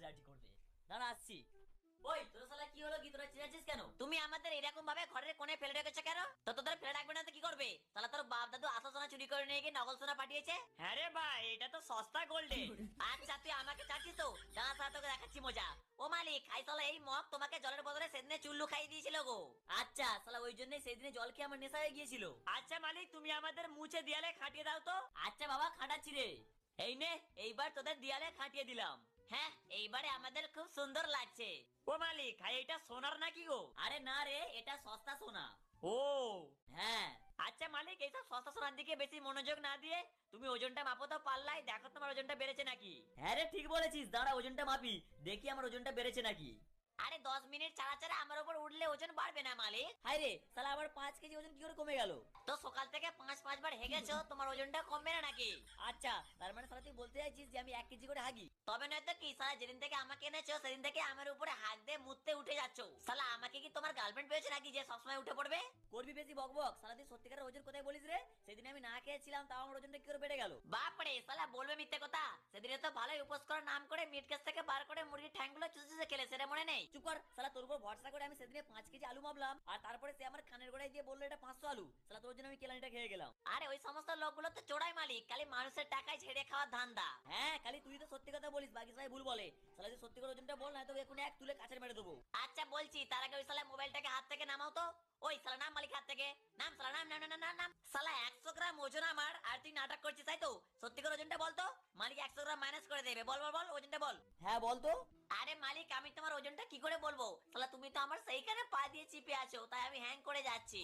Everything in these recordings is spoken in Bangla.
ঝগড়াঝাটি করবে। দাঁড়া আসছি। ওই তোর শালা কি হলো কি, তোরা চিল্লাচ্ছিস কেন? তুমি আমাদের এরকম ভাবে ঘরের কোণে ফেলে রেখেছো কেন? তো তোদের ফেলে রাখবে না তো কি করবে? শালা তোর বাপ দাদু আসল সোনা চুরি করে নিয়ে গিয়ে নকল সোনা পাঠিয়েছে। হ্যাঁ রে ভাই, এটা তো সস্তা গোল্ডে। আচ্ছা তুই আমাকে চাচ্ছিস তো, দাঁড়া শালা তোকে দেখাচ্ছি মজা। ও মালিক, খাই শালা এই মগ তোমাকে জলের বদলে সেদিনে চুল্লু খাইয়ে দিয়েছিল গো। আচ্ছা শালা ওই জন্যই সেদিনে জল খেয়ে আমার নেশা হয়ে গিয়েছিল। আচ্ছা মালিক, তুমি আমাদের মুছে দেয়ালে খাটিয়ে দাও তো। আচ্ছা বাবা খাটাচ্ছি রে। এই নে, এইবার তোদের দেয়ালে খাটিয়ে দিলাম। হ্যাঁ এইবারে আমাদের খুব সুন্দর লাগছে। ও মালিক, খাই এটা সোনার নাকি গো? আরে না রে, এটা সস্তা সোনা। ও হ্যাঁ। আচ্ছা মালিক, এইসব সস্তা সোনার দিকে বেশি মনোযোগ না দিয়ে তুমি ওজনটা মাপো তো পাল্লাই, দেখো তোমার ওজনটা বেড়েছে নাকি। হ্যাঁ রে ঠিক বলেছিস, দাঁড়া ওজনটা মাপি, দেখি আমার ওজনটা বেড়েছে নাকি। আরে 10 মিনিট ছাড়া ছাড়া আমার উপর উঠলে ওজন বাড়বে না মালিক। হাই রে শালা আবার 5 কেজি ওজন কি করে কমে গেল? তো সকাল থেকে 5 বার হেগেছো, তোমার ওজনটা কমবে না নাকি? আচ্ছা তার মানে শালা তুই বলতে চাইছিস যে আমি 1 কেজি করে হাগি? তবে নয়তো কি, সালা যেদিন থেকে আমাকে এনেছো সেদিন থেকে আমার উপরে হাত দিয়ে মুততে উঠে যাচ্ছ। সালা আমাকে কি তোমার গার্লফ্রেন্ড পেয়েছে নাকি যে সবসময় উঠে পড়বে? করবি বেশি বকবক, শালা তুই সত্যিকারের ওজন কোথায় বলিস রে? সেদিন আমি না খেয়েছিলাম তাও আমার ওজনটা কি করে বেড়ে গেল? বাপরে সালা বলবে মিথ্যে কথা। সেদিনে তো ভালোই উপোস করার নাম করে মিট কেস থেকে বার করে মুরগির ঠ্যাংগুলো চুষে চুষে খেলে, সেটা মনে নেই? চুপ কর শালা, তোর উপর ভরসা করে আমি সেদিনে 5 কেজি আলু মাপলাম আর তারপরে সে আমার কানের গোড়ায় দিয়ে বললো এটা 500 আলু। শালা তোর জন্য আমি কেলানিটা খেয়ে গেলাম। আরে ওই সমস্ত লোকগুলো তো চোরাই মালিক, খালি মানুষের টাকায় ছেড়ে খাওয়ার ধান্দা। হ্যাঁ খালি তুই তো সত্যি কথা বলিস, বাকি সবাই ভুল বলে। শালা তুই সত্যি করে ওজনটা বল, না তো এখন এক তুলে কাছের মেরে দেবো। আচ্ছা বলছি, তার আগে ওই সালা মোবাইলটাকে হাত থেকে নামাও তো। ওই সালা নাম মালিক হাত থেকে। নাম সালা, নাম নাম নাম নাম নাম। সালা 100 গ্রাম ওজন আমার, আর তুই নাটক করছিস তাই তো? সত্যি করে ওজনটা বল তো। মালিক 100 গ্রাম মাইনাস করে দেবে, বল বল বল ওজনটা বল। হ্যাঁ বল তো। আরে মালিক, আমি তোমার ওজনটা কি করে বলবো? সালা তুমি তো আমার সেইখানে পা দিয়ে চিপে আছো, তাই আমি হ্যাং করে যাচ্ছি।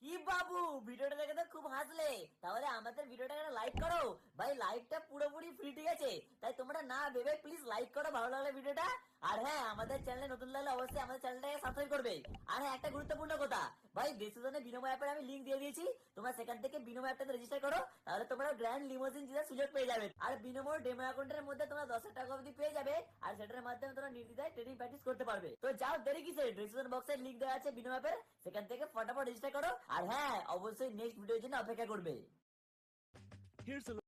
কি বাবু, ভিডিওটা দেখে তো খুব হাসলে। তাহলে আমাদের ভিডিওটাকে লাইক করো ভাই, লাইকটা পুরোপুরি ফ্রি, ঠিক আছে? তাই তোমরা না ভেবে প্লিজ লাইক করো ভালো লাগলে ভিডিওটা। আর হ্যাঁ আমাদের চ্যানেলে নতুন লাগলে অবশ্যই আমাদের চ্যানেলটাকে সাবস্ক্রাইব করবে। আর হ্যাঁ একটা গুরুত্বপূর্ণ কথা ভাই, ডিসক্রিপশনে বিনোময় অ্যাপের আমি লিংক দিয়ে দিয়েছি, তোমরা সেখান থেকে বিনোময় অ্যাপটাতে রেজিস্টার করো, তাহলে তোমরা গ্র্যান্ড লিমোজিন জিতার সুযোগ পেয়ে যাবে। আর বিনোময় ডেমো অ্যাকাউন্টের মধ্যে তোমরা 10,000 টাকা অবধি পেয়ে যাবে, আর সেটার মাধ্যমে তোমরা নির্দ্বিধায় ট্রেনিং প্র্যাকটিস করতে পারবে। তো যাও দেরি কিসের, ডিসক্রিপশন বক্সে লিংক দেওয়া আছে বিনোময় অ্যাপের, সেখান থেকে ফটাফট রেজিস্টার করো। আর হ্যাঁ অবশ্যই নেক্সট ভিডিওর জন্য অপেক্ষা করবে।